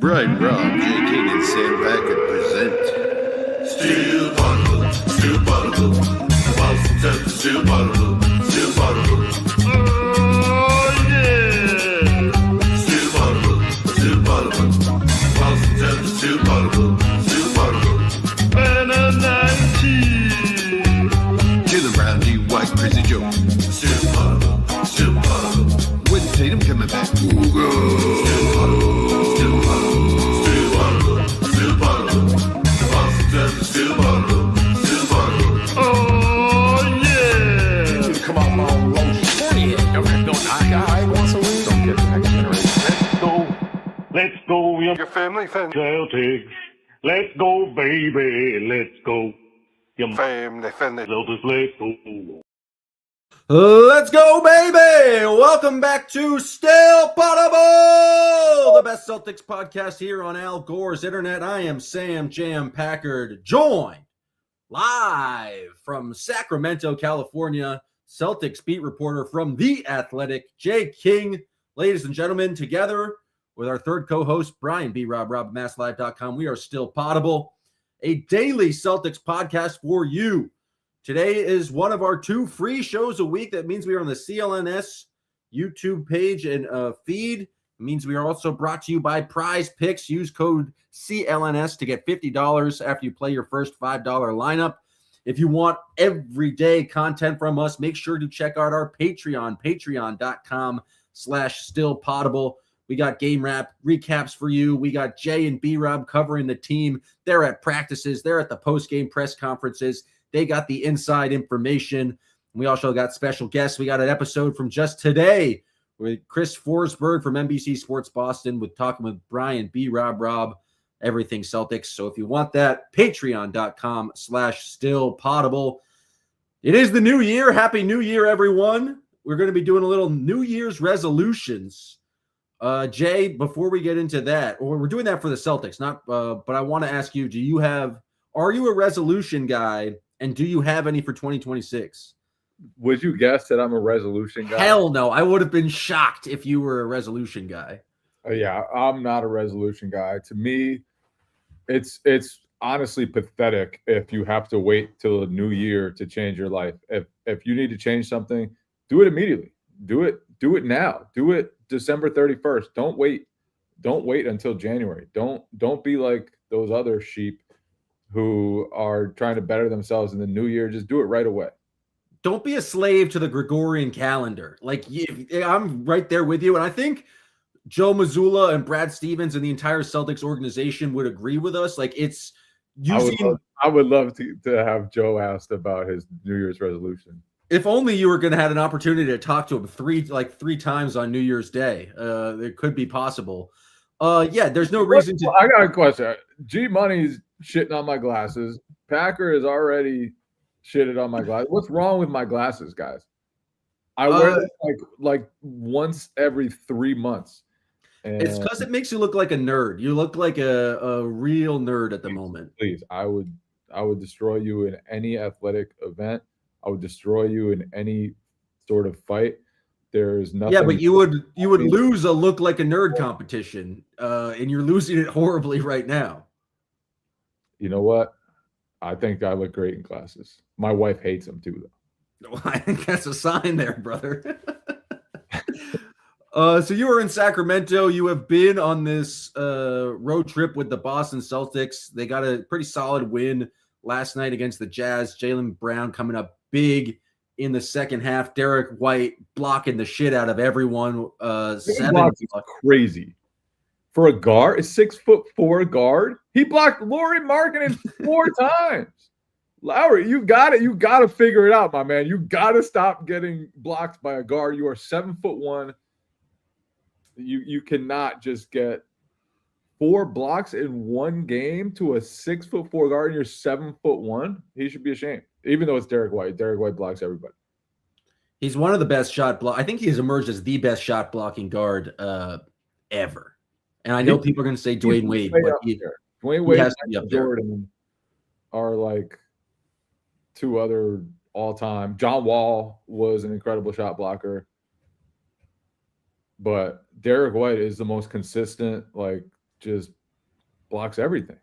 Brian, Rob, J. King, and Sam Packard present Steel Bottle, Steel Bottle, Boston Celtics, Steel Bottle, Steel Bottle. Oh yeah! Steel Bottle, Steel Bottle, Boston Celtics, Steel Bottle, Steel Bottle. And a 19. Jalen Brown, D. White, Crazy Joe. Steel Bottle, Steel Bottle. With Tatum coming back. Steel Bottle. Oh yeah! Come on, long shorty. Don't have no guy wants to lose. Don't get the next generation. Let's go, your family fan. Celtics. Let's go, baby. Let's go. Your family fan. Celtics, let's go. Let's go, baby! Welcome back to Still Potable, the best Celtics podcast here on Al Gore's internet. I am Sam Jam Packard, joined live from Sacramento, California, Celtics beat reporter from The Athletic, Jay King. Ladies and gentlemen, together with our third co-host, Brian B. Rob at MassLive.com, we are Still Potable, a daily Celtics podcast for you. Today is one of our 2 free shows a week. That means we are on the CLNS YouTube page and feed. It means we are also brought to you by Prize Picks. Use code CLNS to get $50 after you play your first $5 lineup. If you want everyday content from us, make sure to check out our Patreon, patreon.com/stillpotable. We got game wrap recaps for you. We got Jay and B-Rob covering the team. They're at practices. They're at the post-game press conferences. They got the inside information. We also got special guests. We got an episode from just today with Chris Forsberg from NBC Sports Boston with talking with Brian B. Rob, everything Celtics. So if you want that, patreon.com/stillpotable. It is the new year. Happy New Year, everyone. We're going to be doing a little New Year's resolutions. Jay, before we get into that, or we're doing that for the Celtics, but I want to ask you, are you a resolution guy? And do you have any for 2026? Would you guess that I'm a resolution guy? Hell no. I would have been shocked if you were a resolution guy. Yeah, I'm not a resolution guy. To me, it's honestly pathetic if you have to wait till the new year to change your life. If you need to change something, do it immediately. Do it now. Do it December 31st. Don't wait. Don't wait until January. Don't be like those other sheep who are trying to better themselves in the new year. Just do it right away. Don't be a slave to the Gregorian calendar. I'm right there with you. And I think Joe Mazzulla and Brad Stevens and the entire Celtics organization would agree with us. I would love to have Joe asked about his New Year's resolution. If only you were going to have an opportunity to talk to him three times on New Year's Day. It could be possible. There's no reason to. I got a question. G Money's shitting on my glasses. Packer is already shitted on my glasses. What's wrong with my glasses, guys? I wear them like once every 3 months. And it's because it makes you look like a nerd. You look like a real nerd at the moment. Please, I would destroy you in any athletic event. I would destroy you in any sort of fight. There's nothing. Yeah, but you would lose a look like a nerd competition, and you're losing it horribly right now. You know what? I think I look great in glasses. My wife hates them too, though. I think that's a sign there, brother. So you were in Sacramento. You have been on this road trip with the Boston Celtics. They got a pretty solid win last night against the Jazz. Jalen Brown coming up big in the second half. Derek White blocking the shit out of everyone. 7 blocks is crazy. For a guard, a 6'4" guard, he blocked Lauri Markkanen 4 times. Lowry, you got it. You got to figure it out, my man. You got to stop getting blocked by a guard. You are 7'1". You cannot just get 4 blocks in one game to a 6'4" guard and you're 7'1". He should be ashamed. Even though it's Derek White. Derek White blocks everybody. He's one of the best shot block. I think he's emerged as the best shot blocking guard ever. And I know people are going to say Dwayne Wade, but Dwayne Wade and Jordan are like 2 other all-time. John Wall was an incredible shot blocker. But Derek White is the most consistent, like just blocks everything.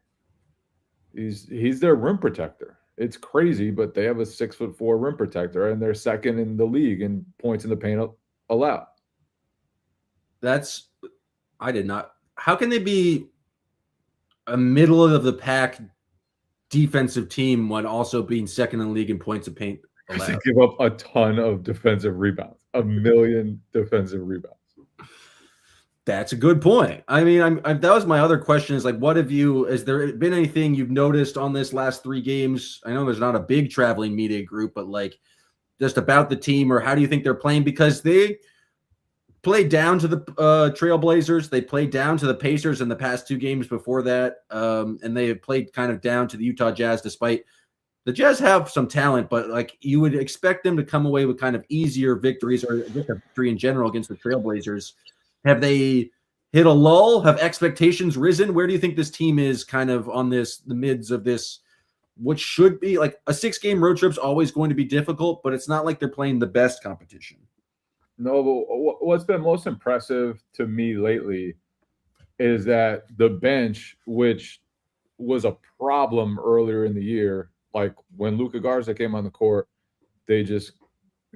He's their rim protector. It's crazy, but they have a 6'4" rim protector, and they're second in the league in points in the paint allowed. I did not. How can they be a middle of the pack defensive team when also being second in the league in points of paint allowed? They give up a ton of defensive rebounds, 1 million defensive rebounds. That's a good point. I mean, that was my other question is like, has there been anything you've noticed on this last 3 games? I know there's not a big traveling media group, but like just about the team, or how do you think they're playing? Because they played down to the Trailblazers. They played down to the Pacers in the past 2 games before that. And they have played kind of down to the Utah Jazz, despite the Jazz have some talent, but like you would expect them to come away with kind of easier victories, or just a victory in general against the Trailblazers. Have they hit a lull? Have expectations risen? Where do you think this team is kind of on the mids of this, what should be like a 6-game road trip's always going to be difficult, but it's not like they're playing the best competition. No, but what's been most impressive to me lately is that the bench, which was a problem earlier in the year, like when Luka Garza came on the court, they just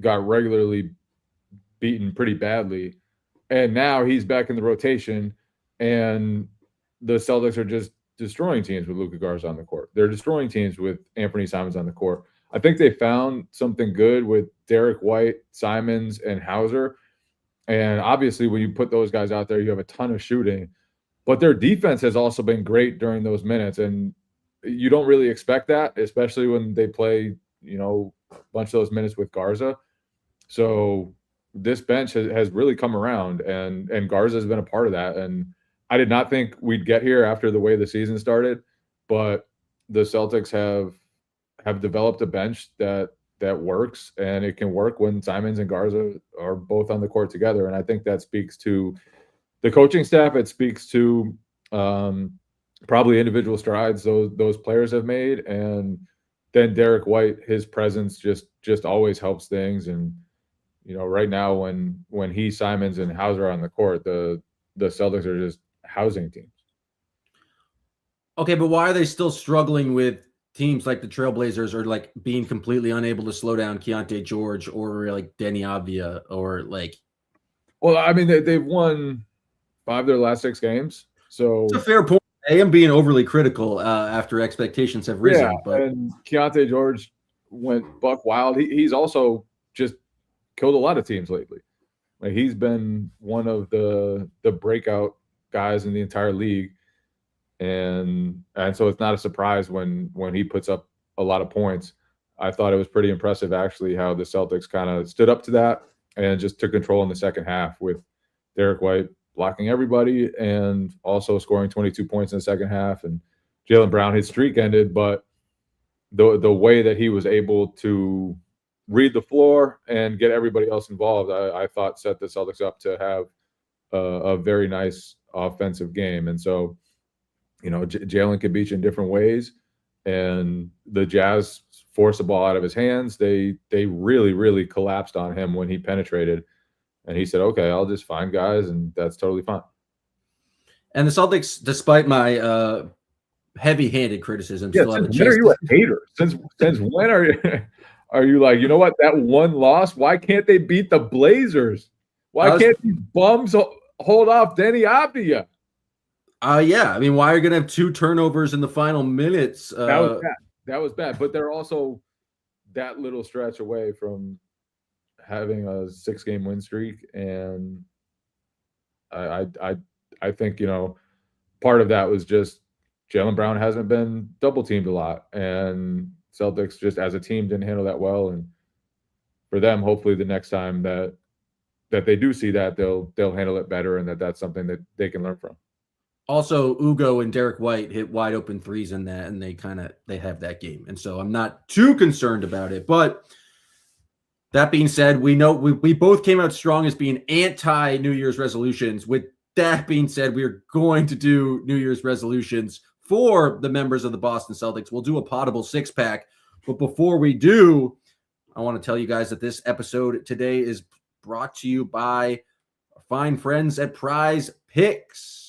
got regularly beaten pretty badly. And now he's back in the rotation, and the Celtics are just destroying teams with Luka Garza on the court. They're destroying teams with Anthony Simons on the court. I think they found something good with Derek White, Simons, and Hauser. And obviously, when you put those guys out there, you have a ton of shooting. But their defense has also been great during those minutes. And you don't really expect that, especially when they play, a bunch of those minutes with Garza. So this bench has really come around, and Garza has been a part of that. And I did not think we'd get here after the way the season started, but the Celtics have developed a bench that works, and it can work when Simons and Garza are both on the court together. And I think that speaks to the coaching staff. It speaks to probably individual strides those players have made. And then Derek White, his presence just always helps things. And right now when he, Simons, and Hauser are on the court, the Celtics are just housing teams. Okay, but why are they still struggling with teams like the Trailblazers, or like being completely unable to slow down Keontae George, or like Denny Avdia, or like? Well, I mean, they've won 5 of their last 6 games, so it's a fair point. I am being overly critical after expectations have risen. Yeah, but and Keontae George went buck wild. He's also just killed a lot of teams lately. Like, he's been one of the breakout guys in the entire league. And so it's not a surprise when he puts up a lot of points. I thought it was pretty impressive, actually, how the Celtics kind of stood up to that and just took control in the second half, with Derek White blocking everybody and also scoring 22 points in the second half. And Jaylen Brown, his streak ended, but the way that he was able to read the floor and get everybody else involved, I thought set the Celtics up to have a very nice offensive game. And so, Jaylen can beat you in different ways, and the Jazz forced the ball out of his hands. They really, really collapsed on him when he penetrated, and he said, okay, I'll just find guys, and that's totally fine. And the Celtics, despite my heavy-handed criticism, still have a chance. When are you a hater? Since when are you like, you know what, that one loss, why can't they beat the Blazers? Why can't these bums hold off Denny Avdia? Yeah. I mean, why are you going to have 2 turnovers in the final minutes? That was bad. But they're also that little stretch away from having a 6-game win streak. And I think, part of that was just Jaylen Brown hasn't been double teamed a lot. And Celtics just as a team didn't handle that well. And for them, hopefully the next time that they do see that, they'll handle it better, and that's something that they can learn from. Also, Ugo and Derek White hit wide open threes in that, and they have that game. And so I'm not too concerned about it. But that being said, we know we both came out strong as being anti New Year's resolutions. With that being said, we are going to do New Year's resolutions for the members of the Boston Celtics. We'll do a potable 6-pack. But before we do, I want to tell you guys that this episode today is brought to you by our fine friends at Prize Picks.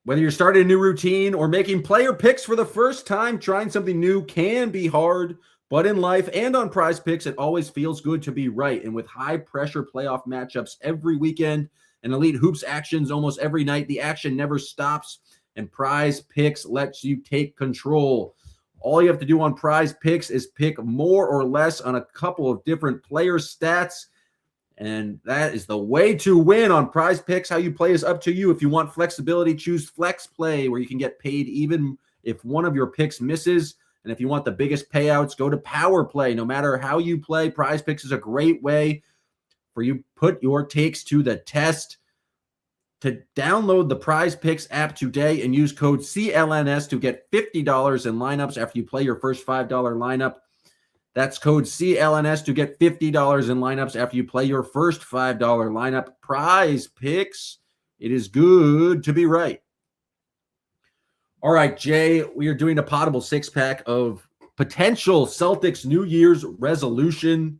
Whether you're starting a new routine or making player picks for the first time, trying something new can be hard, but in life and on Prize Picks, it always feels good to be right. And with high-pressure playoff matchups every weekend and elite hoops actions almost every night, the action never stops, and Prize Picks lets you take control. All you have to do on Prize Picks is pick more or less on a couple of different player stats, and that is the way to win on Prize Picks. How you play is up to you. If you want flexibility, choose Flex Play, where you can get paid even if one of your picks misses. And if you want the biggest payouts, go to Power Play. No matter how you play, Prize Picks is a great way for you put your takes to the test. To download the Prize Picks app today and use code CLNS to get $50 in lineups after you play your first $5 lineup. That's code CLNS to get $50 in lineups after you play your first $5 lineup. Prize Picks. It is good to be right. All right, Jay, we are doing a potable six-pack of potential Celtics New Year's resolution.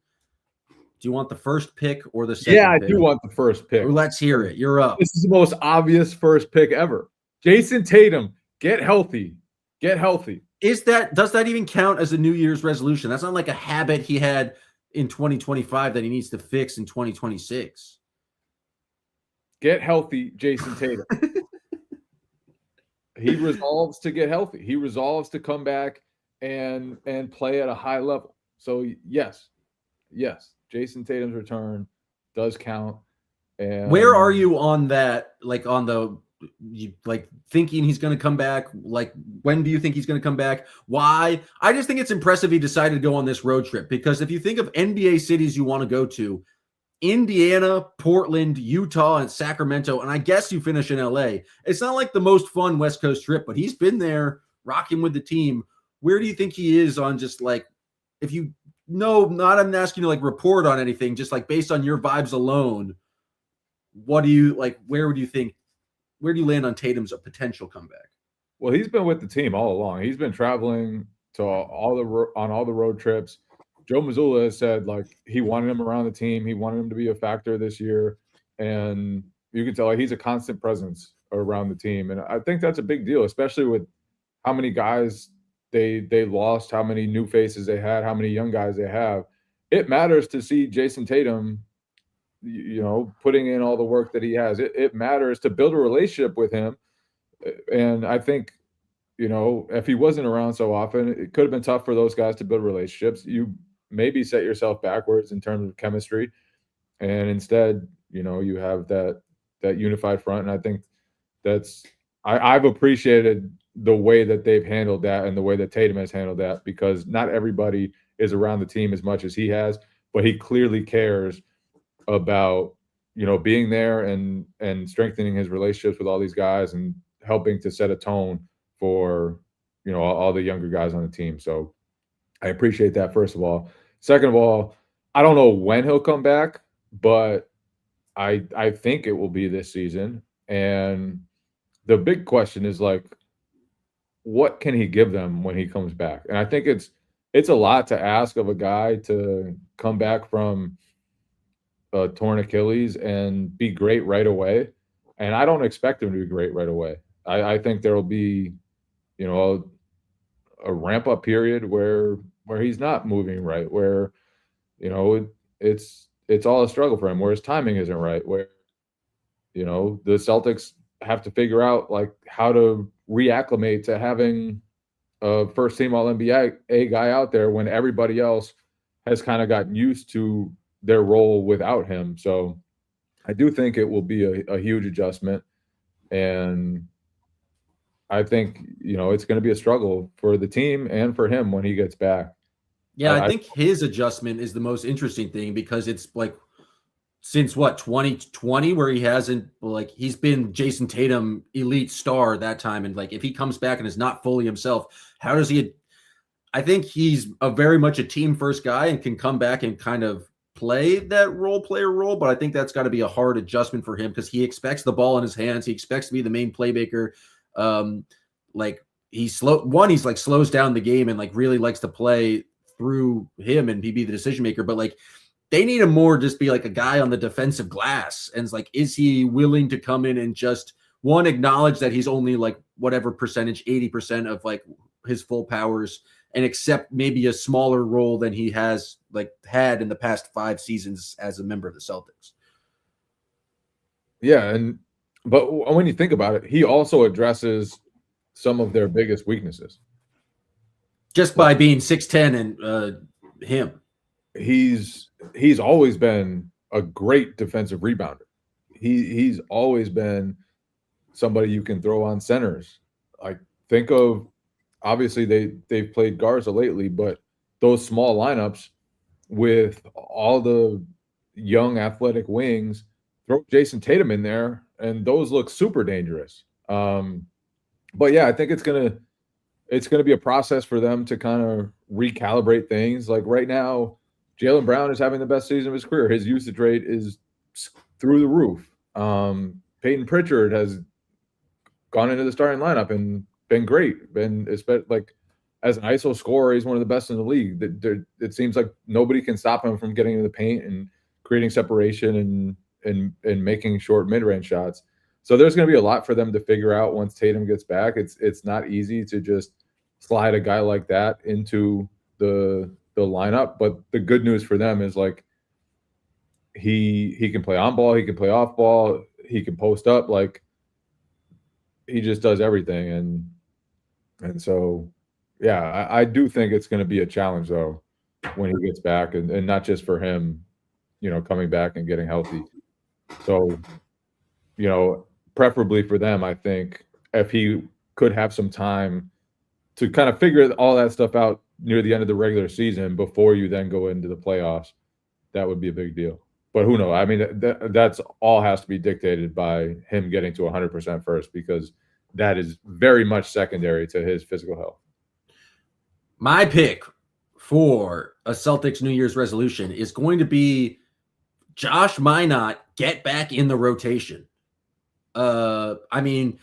Do you want the first pick or the second pick? Yeah, I do want the first pick. Let's hear it. You're up. This is the most obvious first pick ever. Jason Tatum, get healthy. Get healthy. Does that even count as a New Year's resolution? That's not like a habit he had in 2025 that he needs to fix in 2026. Get healthy, Jason Tatum. He resolves to get healthy. He resolves to come back and play at a high level. So yes, Jason Tatum's return does count. And where are you on that? Like on the thinking he's going to come back? Like, when do you think he's going to come back? Why? I just think it's impressive he decided to go on this road trip, because if you think of NBA cities you want to go to, Indiana, Portland, Utah, and Sacramento, and I guess you finish in LA. It's not like the most fun West Coast trip, but he's been there rocking with the team. Where do you think he is on just like, if you know, not I'm asking you to like report on anything, just like based on your vibes alone, what do you like? Where do you land on Tatum's potential comeback? Well, he's been with the team all along. He's been traveling to all the road trips. Joe Mazzulla has said like he wanted him around the team. He wanted him to be a factor this year, and you can tell like, he's a constant presence around the team. And I think that's a big deal, especially with how many guys they lost, how many new faces they had, how many young guys they have. It matters to see Jason Tatum, putting in all the work that he has. It matters to build a relationship with him. And I think, if he wasn't around so often, it could have been tough for those guys to build relationships. You maybe set yourself backwards in terms of chemistry. And instead, you have that unified front. And I think I've appreciated the way that they've handled that and the way that Tatum has handled that, because not everybody is around the team as much as he has, but he clearly cares about, being there and strengthening his relationships with all these guys and helping to set a tone for, all the younger guys on the team. So I appreciate that, first of all. Second of all, I don't know when he'll come back, but I think it will be this season. And the big question is like, what can he give them when he comes back? And I think it's a lot to ask of a guy to come back from a torn Achilles and be great right away. And I don't expect him to be great right away. I think there will be, a ramp up period where he's not moving right, where, it's all a struggle for him, where his timing isn't right, where, the Celtics have to figure out like how to reacclimate to having a first team All-NBA guy out there when everybody else has kind of gotten used to their role without him. So I do think it will be a huge adjustment. And I think, it's going to be a struggle for the team and for him when he gets back. Yeah, I think his adjustment is the most interesting thing, because it's like since 2020, where he hasn't, like, he's been Jason Tatum elite star that time. And like, if he comes back and is not fully himself, how does he, I think he's a very much a team first guy and can come back and kind of play that role player role. But I think that's got to be a hard adjustment for him, because he expects the ball in his hands. He expects to be the main playmaker. Like he's slows down the game and like really likes to play through him and he be the decision maker. But like, they need him more just be like a guy on the defensive glass. And it's like, is he willing to come in and just one, acknowledge that he's only like whatever percentage, 80% of like his full powers, and accept maybe a smaller role than he has like had in the past 5 seasons as a member of the Celtics. Yeah, but when you think about it, he also addresses some of their biggest weaknesses. Just by being 6'10" and him. He's always been a great defensive rebounder. He's always been somebody you can throw on centers. Like, think of, obviously they've played Garza lately, but those small lineups with all the young athletic wings, throw Jason Tatum in there, and those look super dangerous. But yeah, I think it's gonna be a process for them to kind of recalibrate things. Like right now, Jaylen Brown is having the best season of his career. His usage rate is through the roof. Peyton Pritchard has gone into the starting lineup and been great. Like as an ISO scorer, he's one of the best in the league. It seems like nobody can stop him from getting into the paint and creating separation and making short mid-range shots. So there's going to be a lot for them to figure out once Tatum gets back. It's not easy to just slide a guy like that into the lineup. But the good news for them is like he can play on ball, he can play off ball, he can post up. Like he just does everything. And so yeah, I do think it's going to be a challenge though when he gets back, and not just for him, coming back and getting healthy. So, preferably for them, I think if he could have some time to kind of figure all that stuff out near the end of the regular season before you then go into the playoffs, that would be a big deal. But who knows? I mean, that's all has to be dictated by him getting to 100% first, because that is very much secondary to his physical health. My pick for a Celtics New Year's resolution is going to be Josh Minott get back in the rotation. I mean,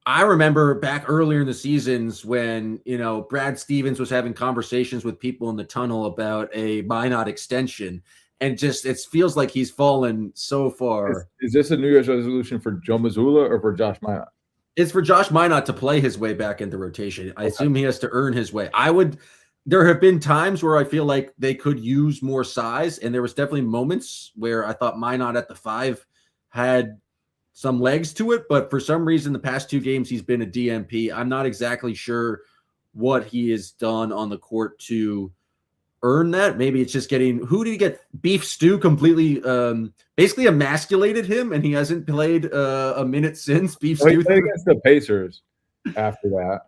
I remember back earlier in the seasons when, Brad Stevens was having conversations with people in the tunnel about a Minott extension, and it feels like he's fallen so far. Is this a New Year's resolution for Joe Mazzulla or for Josh Minott? It's for Josh Minott to play his way back into rotation. I assume he has to earn his way. There have been times where I feel like they could use more size, and there was definitely moments where I thought Minott at the 5 had some legs to it, but for some reason the past 2 games he's been a DMP. I'm not exactly sure what he has done on the court to earn that. Maybe it's just who did he get? Beef Stew completely basically emasculated him, and he hasn't played a minute since. Beef Stew played against the Pacers after that.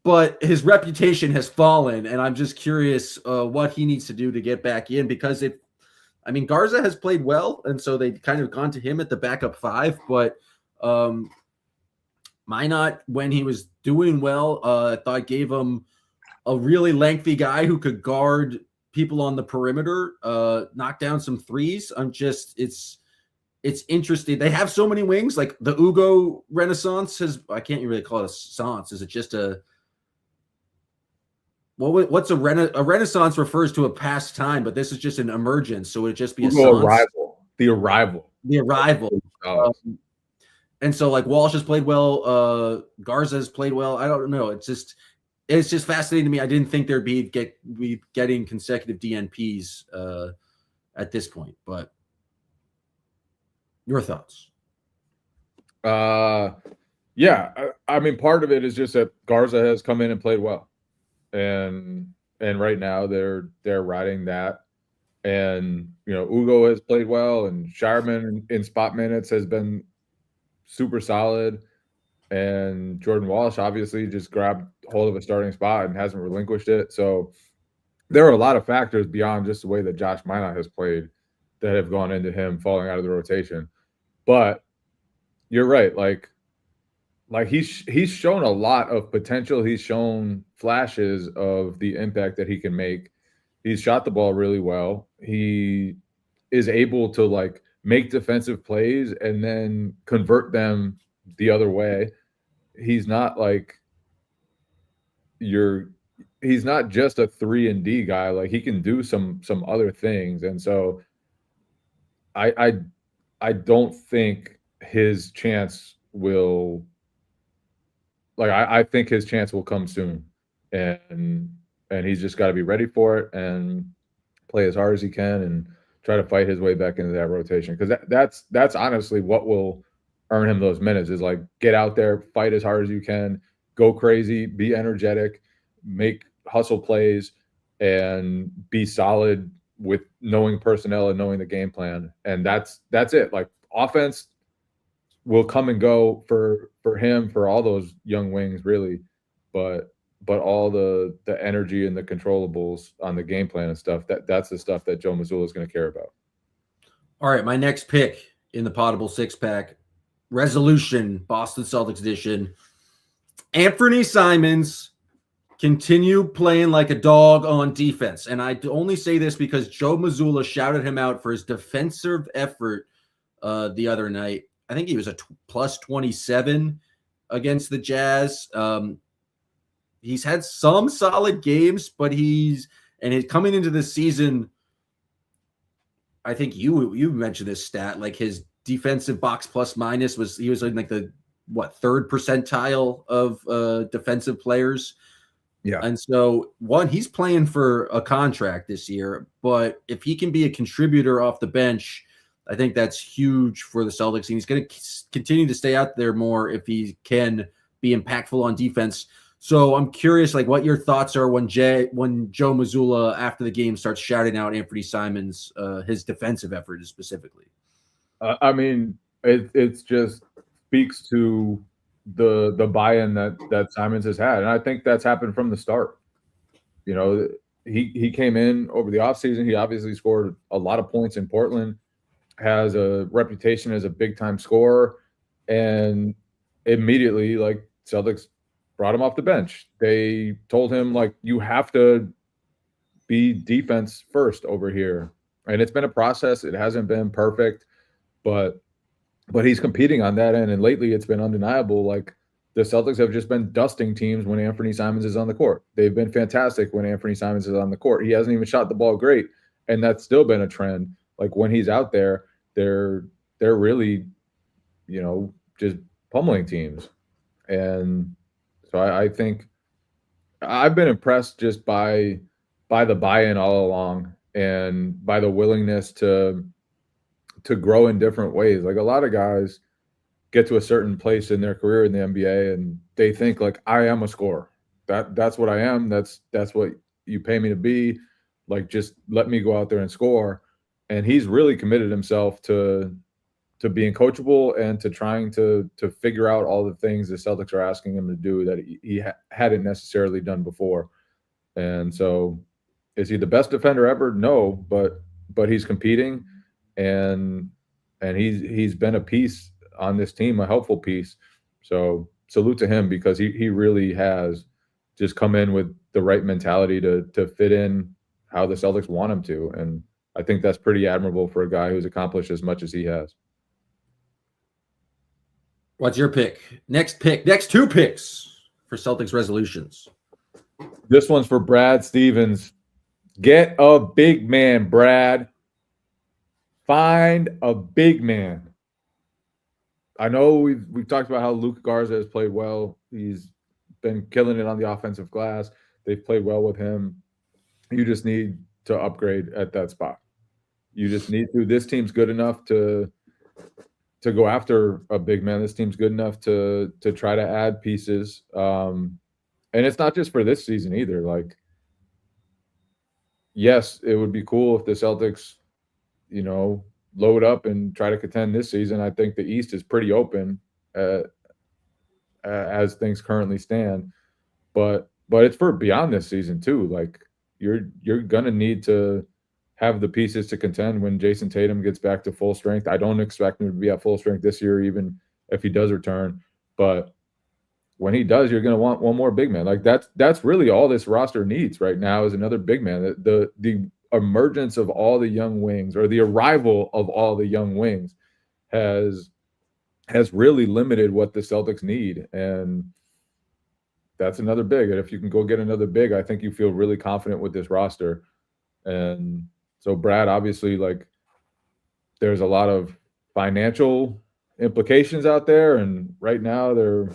But his reputation has fallen, and I'm just curious what he needs to do to get back in, because Garza has played well, and so they kind of gone to him at the backup 5. But Minott, when he was doing well, I thought gave him a really lengthy guy who could guard people on the perimeter, knock down some threes. It's interesting. They have so many wings, like the Ugo Renaissance I can't really call it a Renaissance. Is it just a what's a Renaissance refers to a past time, but this is just an emergence, so it would just be the arrival. And so like Walsh has played well, Garza has played well. I don't know. It's just fascinating to me. I didn't think there'd be getting consecutive DNPs at this point, but your thoughts? Yeah, I mean, part of it is just that Garza has come in and played well. And right now they're riding that, and Ugo has played well, and Shireman in spot minutes has been super solid, and Jordan Walsh obviously just grabbed hold of a starting spot and hasn't relinquished it. So there are a lot of factors beyond just the way that Josh Minott has played that have gone into him falling out of the rotation. But you're right, like he's shown a lot of potential. He's shown flashes of the impact that he can make. He's shot the ball really well. He is able to make defensive plays and then convert them the other way. He's not he's not just a 3-and-D guy. Like, he can do some other things. And so I don't think his chance will, like, I think his chance will come soon, and he's just got to be ready for it and play as hard as he can and try to fight his way back into that rotation, because that's honestly what will earn him those minutes, is like get out there, fight as hard as you can, go crazy, be energetic, make hustle plays, and be solid with knowing personnel and knowing the game plan. And that's it. Like, offense will come and go for him, for all those young wings, really, but all the energy and the controllables on the game plan and stuff, that's the stuff that Joe Mazzulla is going to care about. All right, my next pick in the Potable Six Pack, resolution, Boston Celtics edition. Anthony Simons continue playing like a dog on defense. And I only say this because Joe Mazzulla shouted him out for his defensive effort the other night. I think he was a plus 27 against the Jazz. He's had some solid games, but he's coming into this season, I think you mentioned this stat, like his defensive box plus minus he was in like the third percentile of defensive players. Yeah. And so he's playing for a contract this year, but if he can be a contributor off the bench, I think that's huge for the Celtics. And he's going to continue to stay out there more if he can be impactful on defense. So I'm curious, like, what your thoughts are when Joe Mazzulla after the game starts shouting out Anthony Simons, his defensive effort specifically. I mean, it's just speaks to the buy-in that Simons has had, and I think that's happened from the start. You know, he came in over the offseason. He obviously scored a lot of points in Portland, has a reputation as a big-time scorer, and immediately, like, Celtics brought him off the bench. They told him, like, you have to be defense first over here. And it's been a process. It hasn't been perfect, but he's competing on that end. And lately it's been undeniable. Like, the Celtics have just been dusting teams when Anthony Simons is on the court. They've been fantastic when Anthony Simons is on the court. He hasn't even shot the ball great, and that's still been a trend. Like, when he's out there, they're really, you know, just pummeling teams. And so I think I've been impressed just by the buy-in all along, and by the willingness to grow in different ways. Like, a lot of guys get to a certain place in their career in the NBA and they think, like, I am a scorer. That's what I am. That's what you pay me to be. Like, just let me go out there and score. And he's really committed himself to being coachable and to trying to figure out all the things the Celtics are asking him to do that he hadn't necessarily done before. And so, is he the best defender ever? No, but he's competing, and he's been a piece on this team, a helpful piece. So salute to him, because he really has just come in with the right mentality to fit in how the Celtics want him to. And I think that's pretty admirable for a guy who's accomplished as much as he has. What's your pick? Next two picks for Celtics resolutions. This one's for Brad Stevens. Get a big man, Brad. Find a big man. I know we've talked about how Luka Garza has played well. He's been killing it on the offensive glass. They've played well with him. You just need to upgrade at that spot. You just need to. This team's good enough to go after a big man. This team's good enough to try to add pieces. And it's not just for this season either. Like, yes, it would be cool if the Celtics, you know, load up and try to contend this season. I think the East is pretty open as things currently stand. But it's for beyond this season too. Like, you're gonna need to have the pieces to contend when Jason Tatum gets back to full strength. I don't expect him to be at full strength this year, even if he does return. But when he does, you're going to want one more big man. Like, that's really all this roster needs right now, is another big man. The emergence of all the young wings, or the arrival of all the young wings, has really limited what the Celtics need. And that's another big. And if you can go get another big, I think you feel really confident with this roster. And so Brad, obviously, like, there's a lot of financial implications out there, and right now they're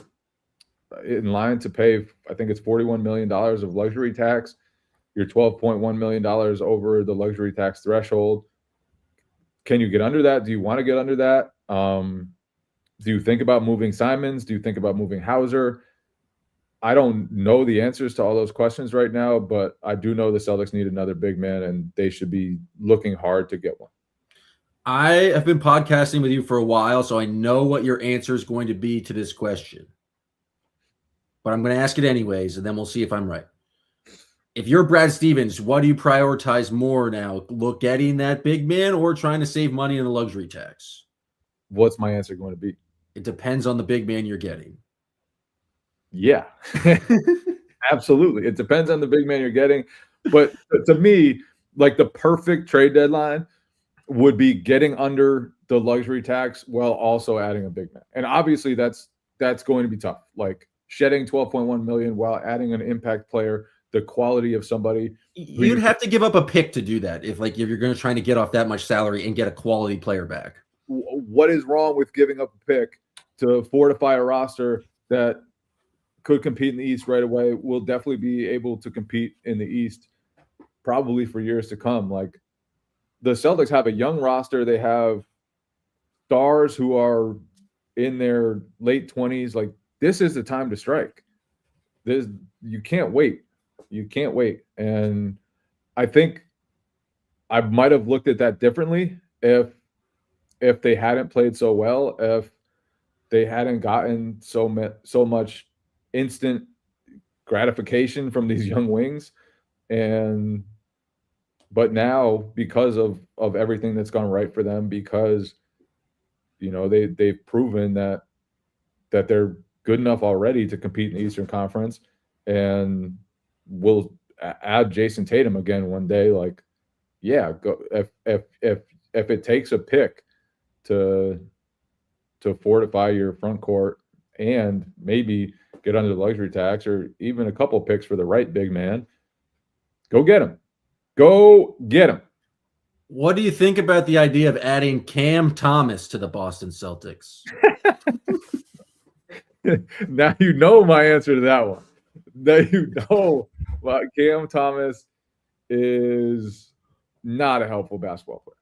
in line to pay, I think it's $41 million of luxury tax. You're $12.1 million over the luxury tax threshold. Can you get under that? Do you want to get under that? Do you think about moving Simons? Do you think about moving Hauser? I don't know the answers to all those questions right now, but I do know the Celtics need another big man, and they should be looking hard to get one. I have been podcasting with you for a while, so I know what your answer is going to be to this question. But I'm going to ask it anyways, and then we'll see if I'm right. If you're Brad Stevens, what do you prioritize more now? Look, getting that big man or trying to save money in the luxury tax? What's my answer going to be? It depends on the big man you're getting. Yeah, absolutely. It depends on the big man you're getting. But to me, like the perfect trade deadline would be getting under the luxury tax while also adding a big man. And obviously that's going to be tough. Like shedding $12.1 million while adding an impact player, the quality of somebody. You'd have to give up a pick to do that if you're going to try to get off that much salary and get a quality player back. What is wrong with giving up a pick to fortify a roster that could compete in the East right away? Will definitely be able to compete in the East probably for years to come. Like the Celtics have a young roster. They have stars who are in their late 20s. Like this is the time to strike. You can't wait. You can't wait. And I think I might have looked at that differently if they hadn't played so well, if they hadn't gotten so much instant gratification from these young wings. But now, because of everything that's gone right for them, because they've proven that they're good enough already to compete in the Eastern Conference, and will add Jason Tatum again one day. Like, yeah, go if it takes a pick to fortify your front court and maybe get under the luxury tax, or even a couple picks for the right big man, go get him. Go get him. What do you think about the idea of adding Cam Thomas to the Boston Celtics? Now you know my answer to that one. Now you know Cam Thomas is not a helpful basketball player.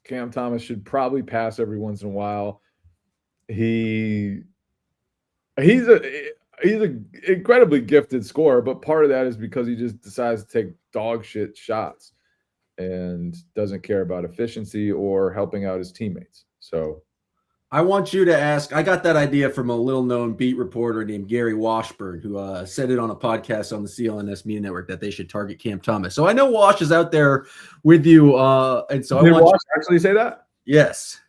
Cam Thomas should probably pass every once in a while. He's an incredibly gifted scorer, but part of that is because he just decides to take dog shit shots and doesn't care about efficiency or helping out his teammates. So I want you to ask. I got that idea from a little-known beat reporter named Gary Washburn, who said it on a podcast on the CLNS Media Network that they should target Cam Thomas. So I know Wash is out there with you, and so did Wash actually say that? Yes.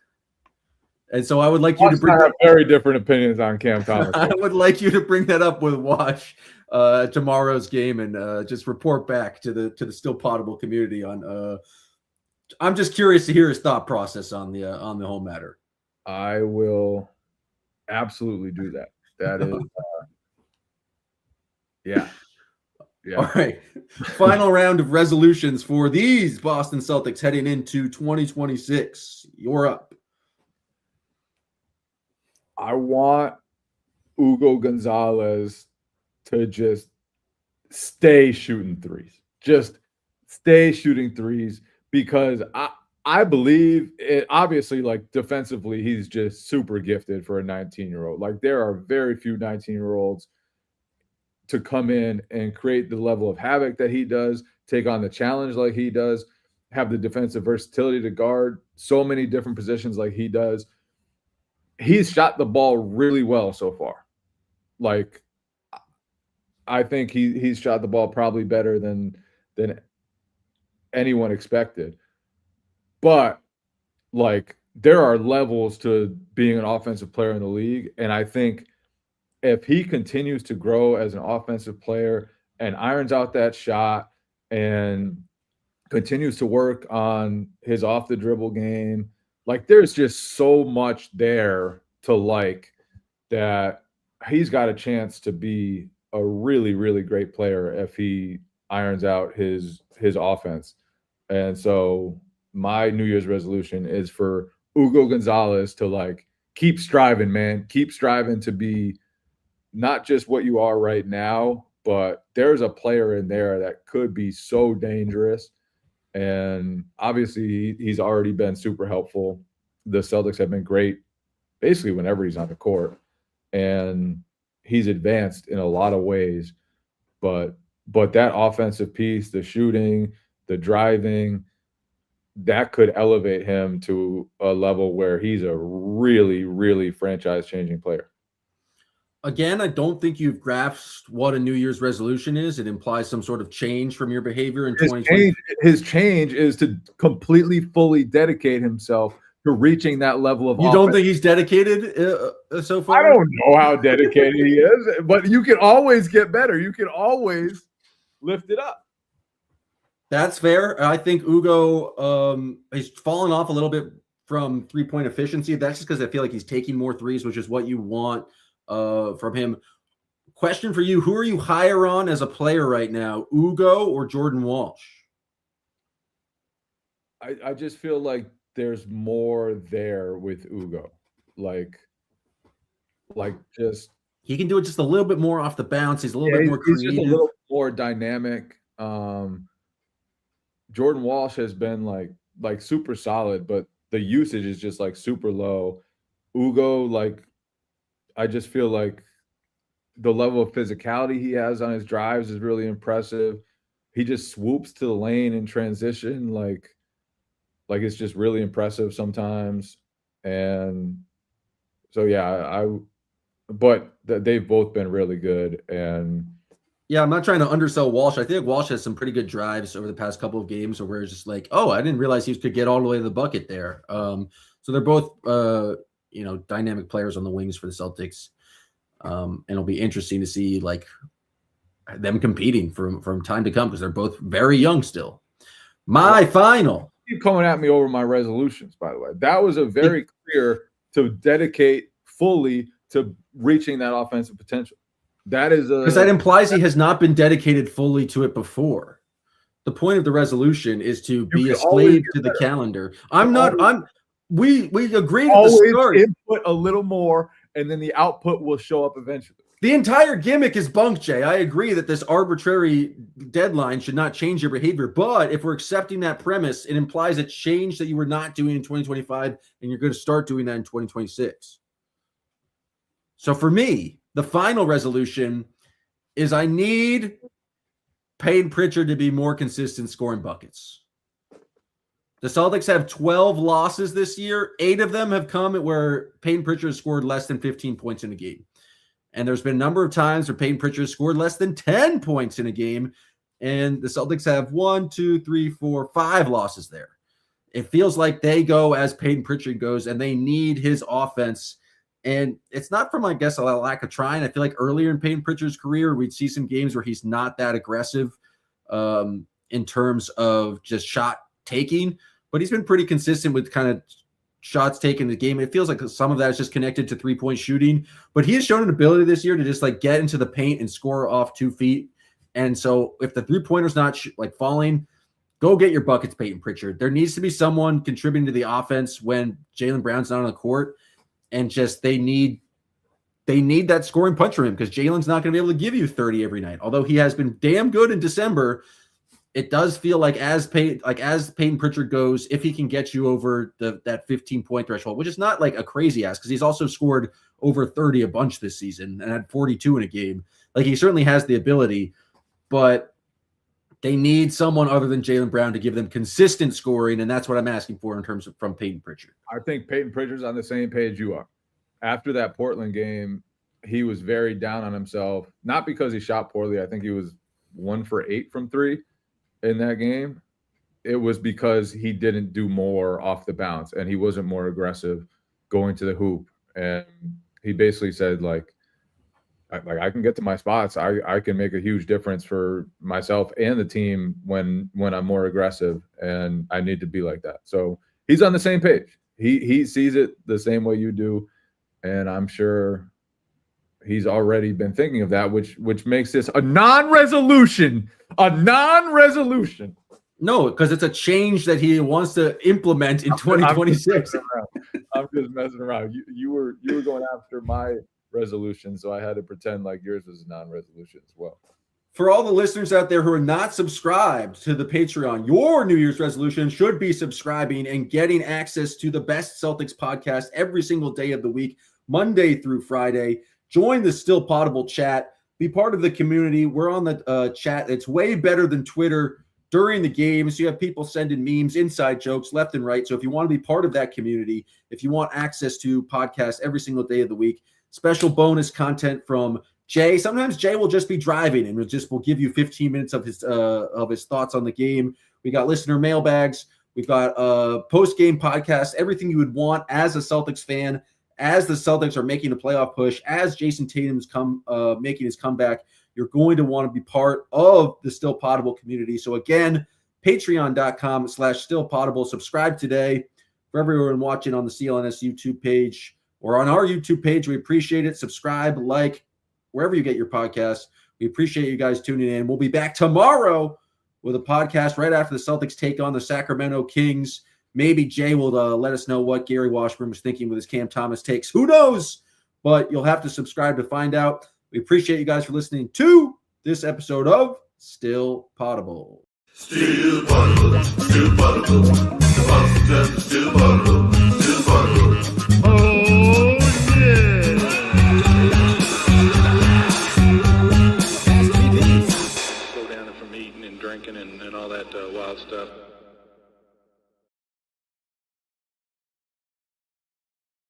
And so I would like you to bring have very different opinions on Cam Thomas. I would like you to bring that up with Wash tomorrow's game and just report back to the Still Potable community on. I'm just curious to hear his thought process on the whole matter. I will absolutely do that. That is, yeah. All right. Final round of resolutions for these Boston Celtics heading into 2026. You're up. I want Hugo Gonzalez to just stay shooting threes. Just stay shooting threes, because I believe it. Obviously, like defensively, he's just super gifted for a 19-year-old. Like there are very few 19-year-olds to come in and create the level of havoc that he does, take on the challenge like he does, have the defensive versatility to guard so many different positions like he does. He's shot the ball really well so far. Like, I think he's shot the ball probably better than anyone expected. But, like, there are levels to being an offensive player in the league. And I think if he continues to grow as an offensive player and irons out that shot and continues to work on his off-the-dribble game, like, there's just so much there to like that he's got a chance to be a really, really great player if he irons out his offense. And so my New Year's resolution is for Hugo Gonzalez to, like, keep striving, man. Keep striving to be not just what you are right now, but there's a player in there that could be so dangerous. And obviously, he's already been super helpful. The Celtics have been great basically whenever he's on the court. And he's advanced in a lot of ways. But that offensive piece, the shooting, the driving, that could elevate him to a level where he's a really, really franchise-changing player. Again, I don't think you've grasped what a New Year's resolution is. It implies some sort of change from your behavior in 2020. His change is to completely, fully dedicate himself to reaching that level of You don't think he's dedicated so far? I don't know how dedicated he is, but you can always get better. You can always lift it up. That's fair. I think Ugo he's fallen off a little bit from three-point efficiency. That's just because I feel like he's taking more threes, which is what you want from him. Question for you: who are you higher on as a player right now, Ugo or Jordan Walsh? I just feel like there's more there with Ugo. Like just he can do it just a little bit more off the bounce. He's a little bit more creative. He's just a little more dynamic. Jordan Walsh has been like super solid, but the usage is just like super low. Ugo, like, I just feel like the level of physicality he has on his drives is really impressive. He just swoops to the lane in transition, like it's just really impressive sometimes. And so but they've both been really good. And yeah, I'm not trying to undersell Walsh. I think Walsh has some pretty good drives over the past couple of games where it's just like, oh, I didn't realize he could get all the way to the bucket there. So they're both, dynamic players on the wings for the Celtics. And it'll be interesting to see like them competing from time to come because they're both very young still. My final. Keep coming at me over my resolutions, by the way. That was a very clear to dedicate fully to reaching that offensive potential. That is because that implies he has not been dedicated fully to it before. The point of the resolution is to be a slave to the calendar. We agreed at the start. Input a little more, and then the output will show up eventually. The entire gimmick is bunk, Jay. I agree that this arbitrary deadline should not change your behavior. But if we're accepting that premise, it implies a change that you were not doing in 2025, and you're going to start doing that in 2026. So for me, the final resolution is I need Payton Pritchard to be more consistent scoring buckets. The Celtics have 12 losses this year. 8 of them have come where Payton Pritchard has scored less than 15 points in a game. And there's been a number of times where Payton Pritchard has scored less than 10 points in a game. And the Celtics have 5 losses there. It feels like they go as Payton Pritchard goes, and they need his offense. And it's not from, I guess, a lack of trying. I feel like earlier in Payton Pritchard's career, we'd see some games where he's not that aggressive in terms of just shot taking, but he's been pretty consistent with kind of shots taken in the game. It feels like some of that is just connected to 3-point shooting, but he has shown an ability this year to just like get into the paint and score off 2 feet. And so if the 3-pointer's not falling, go get your buckets, Payton Pritchard. There needs to be someone contributing to the offense when Jaylen Brown's not on the court. And just they need that scoring punch from him because Jaylen's not going to be able to give you 30 every night. Although he has been damn good in December, it does feel like as Payton Pritchard goes, if he can get you over that 15-point threshold, which is not like a crazy ask because he's also scored over 30 a bunch this season and had 42 in a game. Like he certainly has the ability, but they need someone other than Jaylen Brown to give them consistent scoring, and that's what I'm asking for in terms of from Payton Pritchard. I think Payton Pritchard's on the same page you are. After that Portland game, he was very down on himself, not because he shot poorly. I think he was 1 for 8 from 3 in that game. It was because he didn't do more off the bounce, and he wasn't more aggressive going to the hoop. And he basically said, I can get to my spots. I can make a huge difference for myself and the team when I'm more aggressive, and I need to be like that. So he's on the same page. He sees it the same way you do, and I'm sure he's already been thinking of that, which makes this a non-resolution. No, because it's a change that he wants to implement in 2026. I'm just messing around. You were going after my resolution, so I had to pretend like yours was a non-resolution as well. For all the listeners out there who are not subscribed to the Patreon, your New Year's resolution should be subscribing and getting access to the best Celtics podcast every single day of the week, Monday through Friday. Join the Still Potable chat. Be part of the community. We're on the chat. It's way better than Twitter during the games. You have people sending memes, inside jokes, left and right. So if you want to be part of that community, if you want access to podcasts every single day of the week, special bonus content from Jay. Sometimes Jay will just be driving and will give you 15 minutes of his thoughts on the game. We got listener mailbags. We've got post-game podcasts, everything you would want as a Celtics fan, as the Celtics are making a playoff push, as Jason Tatum's making his comeback. You're going to want to be part of the Still Potable community. So again, patreon.com/stillpotable. Subscribe today. For everyone watching on the CLNS YouTube page or on our YouTube page, we appreciate it. Subscribe, like, wherever you get your podcasts. We appreciate you guys tuning in. We'll be back tomorrow with a podcast right after the Celtics take on the Sacramento Kings. Maybe Jay will let us know what Gary Washburn was thinking with his Cam Thomas takes. Who knows? But you'll have to subscribe to find out. We appreciate you guys for listening to this episode of Still Potable. Still Potable, Still Potable. The Boston Still Potable, Still Potable. Oh, yeah. Slow down from eating and drinking and all that wild stuff.